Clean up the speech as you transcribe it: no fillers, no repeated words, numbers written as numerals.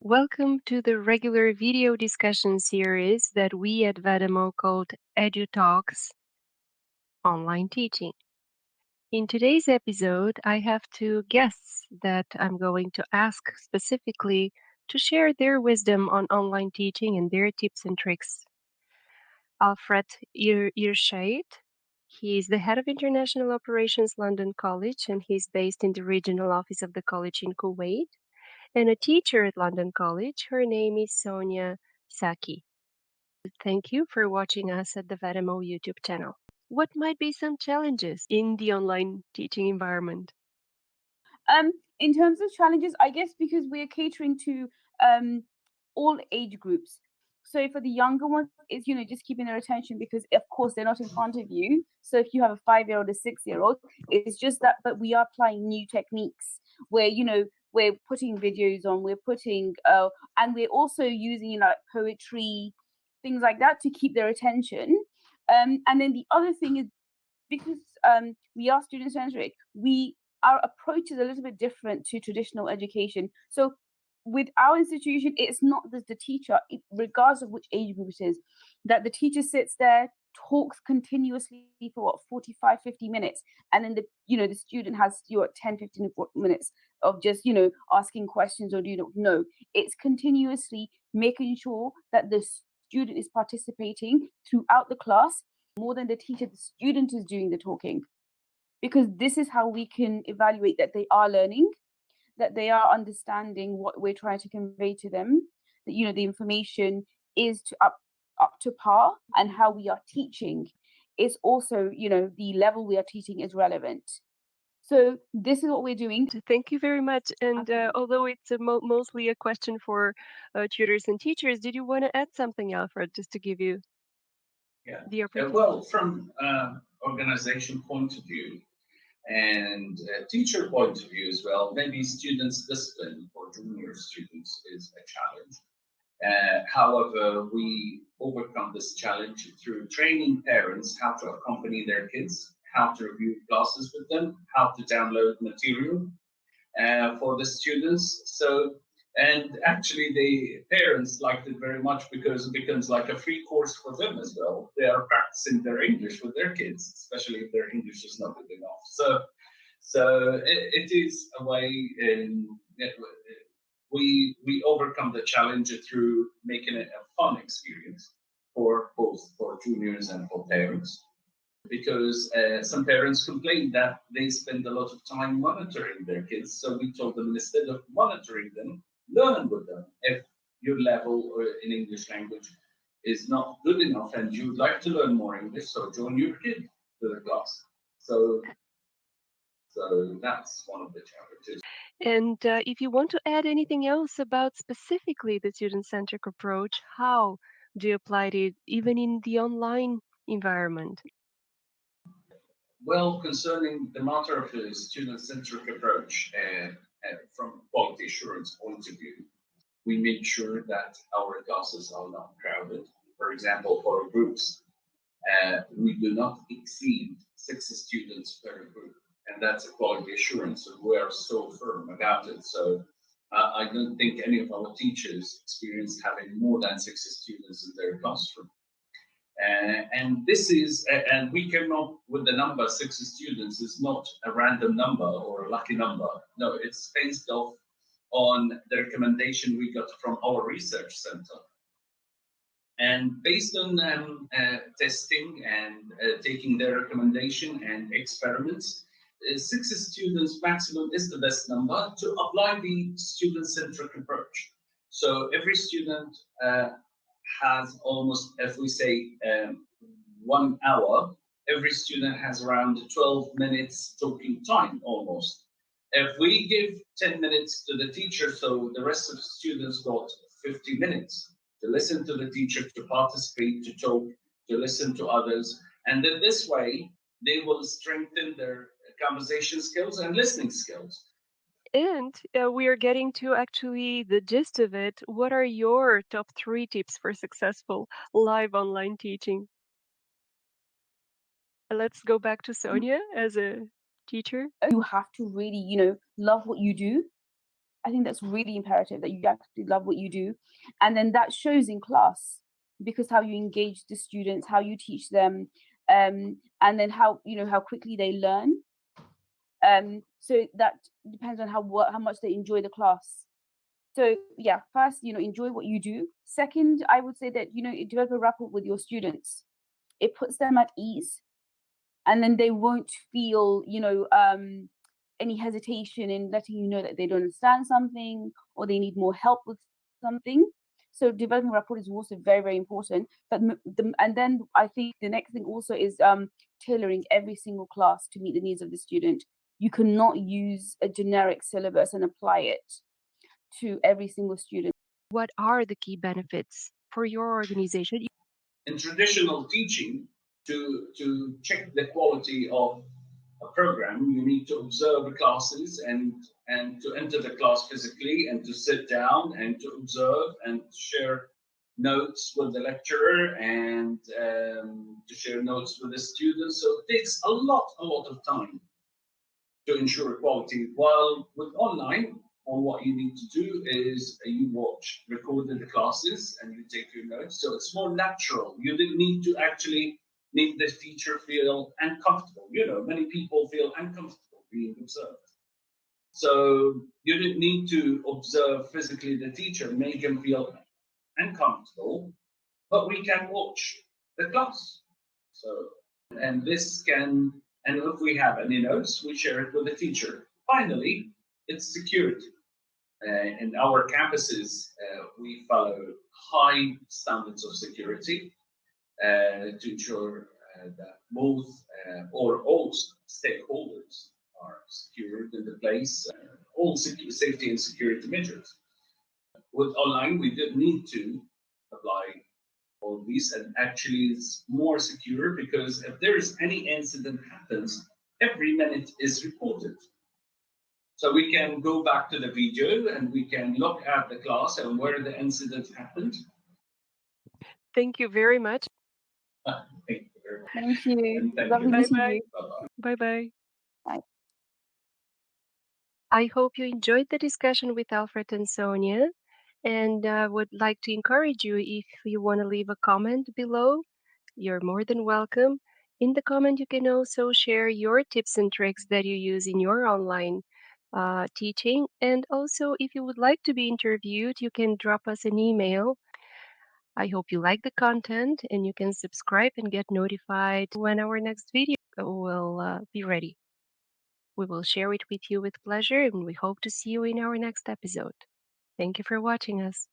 Welcome to the regular video discussion series that we at Vademo called EduTalks Online Teaching. In today's episode, I have two guests that I'm going to ask specifically to share their wisdom on online teaching and their tips and tricks. Alfred Irshait. He's the head of International Operations London College, and he's based in the regional office of the college in Kuwait. And a teacher at London College. Her name is Sonia Saki. Thank you for watching us at the Vedemo YouTube channel. What might be some challenges in the online teaching environment? In terms of challenges, I guess because we're catering to um, all age groups. So for the younger ones, it's just keeping their attention because of course they're not in front of you. So if you have a 5-year-old, a 6-year-old, it's just that. But we are applying new techniques where we're putting videos on, we're putting and we're also using like poetry, things like that to keep their attention. And then the other thing is because we are student centric, our approach is a little bit different to traditional education. So with our institution, it's not the teacher, regardless of which age group it is, that the teacher sits there, talks continuously for what 45, 50 minutes, and then the student has your 10, 15 minutes of just asking questions or do you not know. It's continuously making sure that the student is participating throughout the class more than the teacher. The student is doing the talking, because this is how we can evaluate that they are learning, that they are understanding what we're trying to convey to them, that the information is up to par, and how we are teaching is also, the level we are teaching is relevant. So this is what we're doing. Thank you very much. And Absolutely. although it's mostly a question for tutors and teachers, did you want to add something, Alfred, just to give you Yeah. the opportunity? Well, from organization point of view and teacher point of view as well, maybe students' discipline for junior students is a challenge. However, we overcome this challenge through training parents how to accompany their kids, how to review classes with them, how to download material, for the students. So, and actually, the parents liked it very much because it becomes like a free course for them as well. They are practicing their English with their kids, especially if their English is not good enough. So it is a way in. We overcome the challenge through making it a fun experience for both for juniors and for parents, because some parents complained that they spend a lot of time monitoring their kids. So we told them, instead of monitoring them, learn with them. If your level in English language is not good enough and you'd like to learn more English, so join your kid to the class. So that's one of the challenges. And if you want to add anything else about specifically the student-centric approach, how do you apply it even in the online environment? Well, concerning the matter of the student-centric approach, from quality assurance point of view, we make sure that our classes are not crowded. For example, for groups, we do not exceed 6 students per group, and that's a quality assurance. So we are so firm about it. So I don't think any of our teachers experienced having more than 6 students in their classroom. And this is, and we came up with the number 6 students is not a random number or a lucky number. No, it's based off on the recommendation we got from our research center. And based on testing and taking their recommendation and experiments, 6 students maximum is the best number to apply the student-centric approach. So every student has almost, if we say 1 hour, every student has around 12 minutes talking time almost. If we give 10 minutes to the teacher, so the rest of the students got 50 minutes to listen to the teacher, to participate, to talk, to listen to others. And then this way, they will strengthen their conversation skills and listening skills. And we are getting to actually the gist of it. What are your top three tips for successful live online teaching? Let's go back to Sonia as a teacher. You have to really love what you do. I think that's really imperative, that you actually love what you do. And then that shows in class, because how you engage the students, how you teach them, and then how, how quickly they learn. So that depends on how much they enjoy the class. So yeah, first, enjoy what you do. Second, I would say that, develop a rapport with your students. It puts them at ease, and then they won't feel, any hesitation in letting you know that they don't understand something or they need more help with something. So developing rapport is also very, very important. But and then I think the next thing also is tailoring every single class to meet the needs of the student. You cannot use a generic syllabus and apply it to every single student. What are the key benefits for your organization? In traditional teaching, to check the quality of a program, you need to observe the classes and to enter the class physically and to sit down and to observe and share notes with the lecturer and to share notes with the students. So it takes a lot of time to ensure quality. While with online, all what you need to do is you watch recorded classes and you take your notes. So it's more natural. You didn't need to actually make the teacher feel uncomfortable. Many people feel uncomfortable being observed. So you didn't need to observe physically the teacher, make them feel uncomfortable, but we can watch the class. So, and this can, and if we have any notes, we share it with the teacher. Finally, it's security. In our campuses, we follow high standards of security to ensure that both or all stakeholders are secured in the place, all safety and security measures. With online, we didn't need to apply all these, and actually it's more secure because if there is any incident happens, every minute is reported. So we can go back to the video and we can look at the class and where the incident happened. Thank you very much. Thank you very much. Thank you. And thank Lovely you. meeting Bye-bye. you. Bye-bye. Bye-bye. Bye. I hope you enjoyed the discussion with Alfred and Sonia, and would like to encourage you, if you want to leave a comment below, you're more than welcome. In the comment, you can also share your tips and tricks that you use in your online teaching. And also, if you would like to be interviewed, you can drop us an email. I hope you like the content, and you can subscribe and get notified when our next video will be ready. We will share it with you with pleasure, and we hope to see you in our next episode. Thank you for watching us.